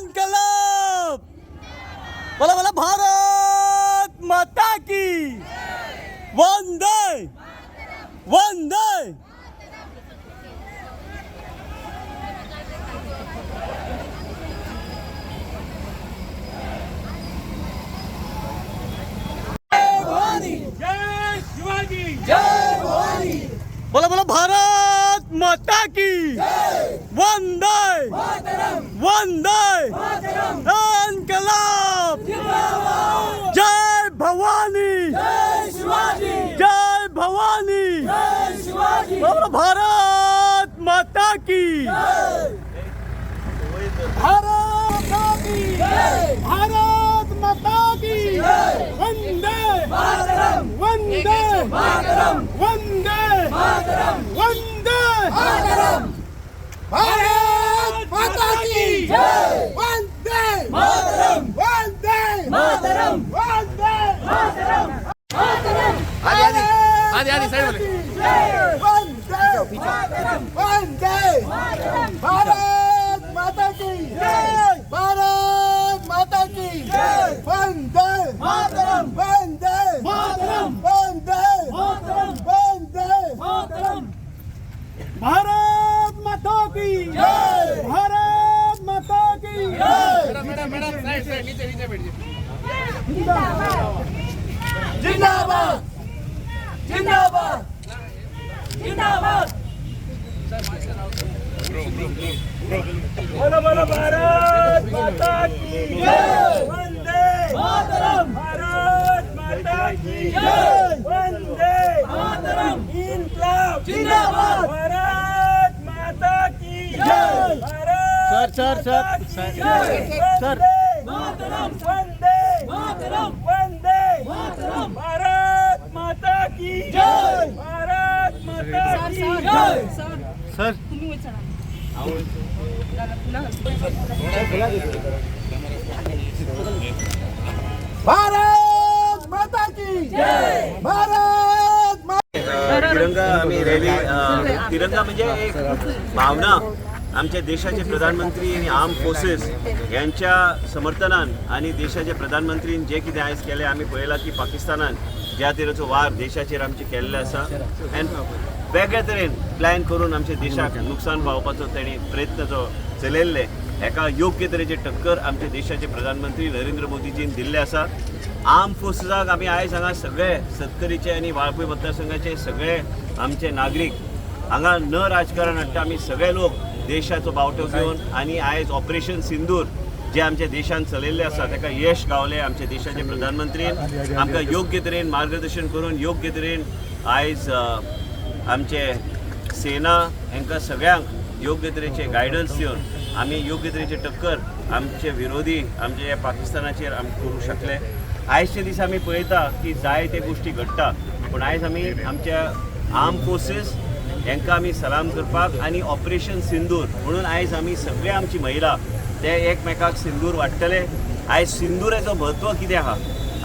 इनकलाब। बोला बोला भारत माता की वंदे वंदे। जय शिवाजी। बोला बोला भारत माता की वंदे वंदे इनकलाब। जय भवानी जय भवानी। बोला भारत माता की भारत माता की वंदे वंदे वंदे वंदे। भारत माता की वंदे वंदे वंदे। आधी साइड वाले वंदे वंदे। भारत माता की भारत माता की वंदे वंदे वंदे वंदे। भारत माता की भारत माता की मैडम साइड नीचे बैठ जाइए। जिंदाबाद जिंदाबाद जिंदाबाद। बोलो बोलो भारत माता की वंदे भारत माता की वंदे इनकलाब जिंदाबाद। भारत माता की भारत सर वंदे वंदे भारत माता की भारत माता की सर भारत माता की भारत तिरंगा आम्ही रॅली तिरंगा म्हणजे एक भावना आमच्या देशाचे प्रधानमंत्री आणि आर्म फोर्सेस यांच्या समर्थनान आणि देशाचे प्रधानमंत्रीन जे कितें आयज केलें आमी पळयलां की पाकिस्तानान ज्या तरेचो वार देशाचेर आमचे केल्ले आसा एंड वेगळे तरेन प्लॅन करून आमच्या देशाक नुकसान पावपाचो तेणी प्रयत्न जो चलयल्ले हेका योग्य तरेचे टक्कर आमच्या देशाचे प्रधानमंत्री नरेंद्र मोदीजीन दिल्ले आसा। आर्म फोर्सेसाक आमी आयज हांगा सगळे सत्तरीचे आनी वाळपय मतदारसंघाचे सगळे आमचे नागरीक हांगा न राजकारण हाडटा आमी सगळे लोक देशाचो बावटो घेवन आनी आयज ऑपरेशन सिंदूर जे आमच्या देशान चलयल्लें आसा ताका यश गावलें। आमच्या देशाचे प्रधानमंत्रीन आमकां योग्य तरेन मार्गदर्शन करून योग्य तरेन आयज आमचे सेना हांकां सगळ्यांक योग्य तरेचे गायडन्स दिवन आमी योग्य तरेचे टक्कर आमचे विरोधी आमचे पाकिस्तानाचेर आमी करूंक शकले। आयजचे दीस आमी पळयता की जायते गोश्टी घडटा पूण आयज आमी आमच्या आर्म फोर्सेस हांकां आमी सलाम करपाक आनी ऑपरेशन सिंदूर म्हणून आयज आमी सगळे आमची महिला ते एकमेकाक सिंदूर वाडटले। आयज सिंदुराचो म्हत्व कितें आहा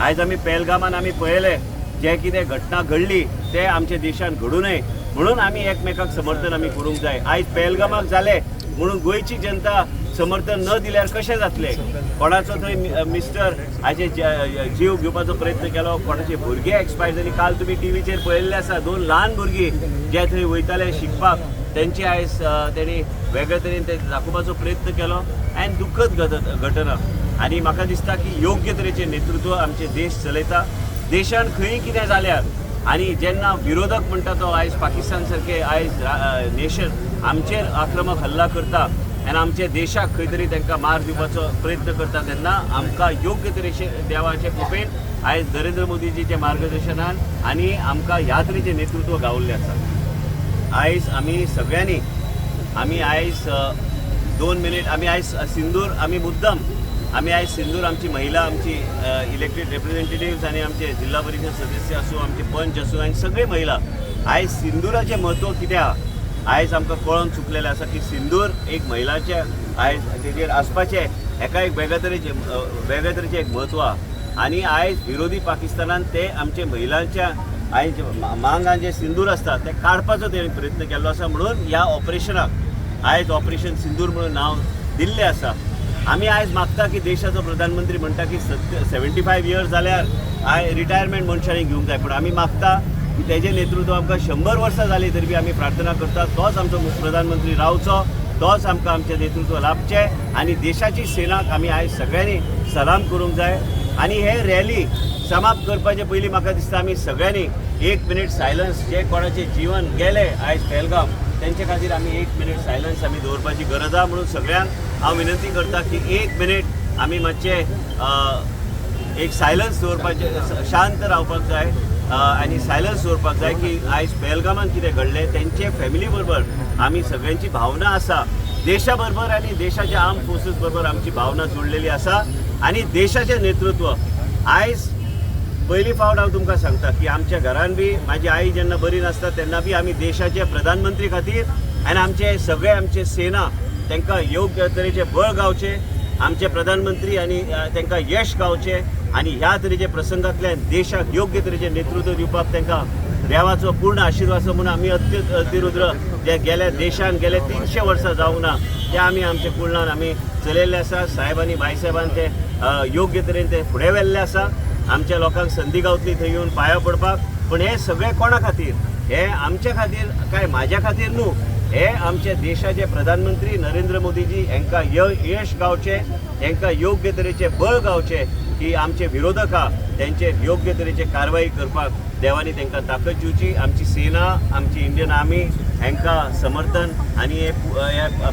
आयज आमी पहलगामान आमी पळयलें जे कितें घटना घडली ते आमच्या देशान घडू नये म्हणून आमी एकमेकाक समर्थन आमी करूंक जाय। आयज पहलगामाक जालें म्हणून गोंयची जनता समर्थन न दिल्यार कशें जातलें। कोणाचो थंय मिस्टर हाजे जीव घेवपाचो प्रयत्न केलो, कोणाचे भुरगे एक्सपायर जाली। काल तुमी टीव्हीचेर पळयल्लें आसा 2 ल्हान भुरगीं जे थंय वयताले शिकपाक तेंची आयज तेणी वेगळे तरेन ते दाखोवपाचो प्रयत्न केलो आनी दुख्खद घटना। आनी म्हाका दिसता की योग्य तरेचें नेतृत्व आमचे देश चलयता। देशान खंय कितें जाल्यार आनी जेन्ना विरोधक म्हणटा तो आयज पाकिस्तान सारके आयज नेशन आमचेर आक्रमक हल्ला करता आनी आमच्या देशाक खंय तरी तांकां मार दिवपाचो प्रयत्न करता तेन्ना आमकां योग्य तरेचे देवाचे कृपेन आयज नरेंद्र मोदीजीच्या मार्गदर्शनान आनी आमकां ह्या तरेचें नेतृत्व गावल्लें आसा। आयज आमी सगळ्यांनी आमी आयज 2 मिनीट आमी आयज सिंदूर आमी मुद्दम आमी आयज सिंदूर आमची महिला आमची इलेक्टेड रिप्रेझेंटेटिव्स आनी आमचे जिल्हा परिषद सदस्य आसूं आमचे पंच आसूं आनी सगळे महिला आयज सिंदुराचें म्हत्व कितें आहा आयज आमकां कळोन चुकलेलें आसा की सिंदूर एक महिलाचे आयज तेजेर आसपाचें हेका एक वेगळे तरेचें एक म्हत्व आहा। आनी आयज विरोधी पाकिस्तानान ते आमचे महिलांच्या आयज मांगान जे सिंदूर आसता ते काडपाचो तेणी प्रयत्न केल्लो आसा म्हणून ह्या ऑपरेशनाक आयज ऑपरेशन सिंदूर म्हणून नांव दिल्ले आसा. आमी आयज मागता की देशाचो प्रधानमंत्री म्हणटा की 75 इयर्स जाल्यार रिटायरमेंट मनशांनी घेवंक जाय, पूण आमी मागता की तेजें नेतृत्व आमकां 100 वर्सां जालीं तरी बी आमी प्रार्थना करता तोच आमचो प्रधानमंत्री रावचो, तोच आमकां आमचें नेतृत्व लाभचें आनी देशाची सेनाक आमी आयज सगळ्यांनी सलाम करूंक जाय. आनी हे रॅली समाप्त करपाचे पयलीं म्हाका दिसता आमी सगळ्यांनी 1 मिनीट सायलन्स, जे कोणाचें जीवन गेलें आयज पहलगाम तेंचे खातीर आमी 1 मिनीट सायलन्स आमी दवरपाची गरज आहा. म्हणून सगळ्यांक हांव विनंती करता की 1 मिनीट आमी मातशे एक सायलन्स दवरपाचें, शांत रावपाक जाय आनी सायलन्स दवरपाक जाय की आयज पहलगामान कितें घडलें तेंचे फॅमिली बरोबर आमी सगळ्यांची भावना आसा, देशा बरोबर आनी देशाच्या आर्म फोर्सीस बरोबर आमची भावना जोडलेली आसा. आनी देशाचें नेतृत्व आयज पयली फावट हांव तुमकां सांगता की आमच्या घरान बी म्हाजी आई जेन्ना बरी नासता तेन्ना बी आमी देशाचे प्रधानमंत्री खातीर आनी आमचे सगळे आमचे सेना तांकां योग्य तरेचे बळ गावचे, आमचे प्रधानमंत्री आनी तांकां यश गावचें आनी ह्या तरेच्या प्रसंगांतल्यान देशाक योग्य तरेचें नेतृत्व दिवपाक तांकां देवाचो पूर्ण आशिर्वाद आसा. म्हणून आमी अतिरुद्र जे गेल्या देशान गेले 300 वर्सां जावंक ना ते आमी आमच्या कुळान आमी चलयल्ले आसा. साहेबांनी बायसाहेबान ते योग्य तरेन ते फुडें व्हेल्ले आसा. आमच्या लोकांक संदी गावतली थंय येवन पांयां पडपाक. पण हे सगळे कोणा खातीर? हे आमच्या खातीर काय म्हाज्या खातीर न्हू, हे आमचे देशाचे प्रधानमंत्री नरेंद्र मोदीजी हांकां यश गावचे, हांकां योग्य तरेचे बळ गावचे की आमचे विरोधक आहा तेंचेर योग्य तरेचे कारवाई करपाक देवानी तांकां ताकद दिवची. आमची सेना, आमची इंडियन आर्मी हांकां समर्थन आनी हे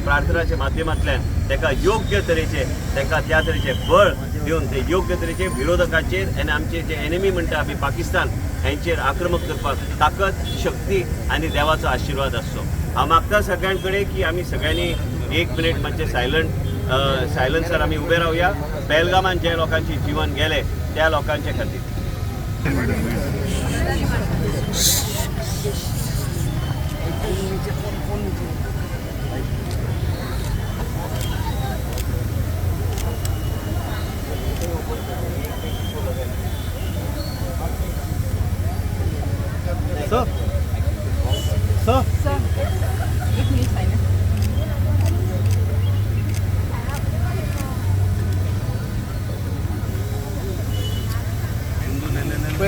प्रार्थनाच्या माध्यमांतल्यान ताका योग्य तरेचे तांकां त्या तरेचे बळ दिवन ते योग्य तरेचे विरोधकांचेर आनी आमचे जे एनिमी म्हणटा आमी पाकिस्तान हांचेर आक्रमक करपाक ताकद, शक्ती आनी देवाचो आशिर्वाद आसचो. हांव मागता सगळ्यां कडेन की आमी सगळ्यांनी 1 मिनीट मातशे सायलन्सार आमी उबे रावया. पहलगामान जे लोकांचे जीवन गेले त्या लोकांचे खातीर.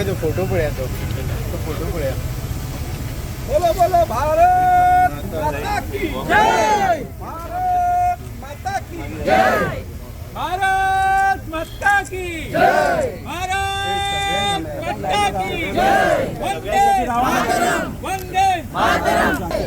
तो फोटो पळया, तो फोटो पळया. बोलो बोलो भारत माता की जय, भारत माता की जय, भारत माता की जय, भारत माता की जय, वंदे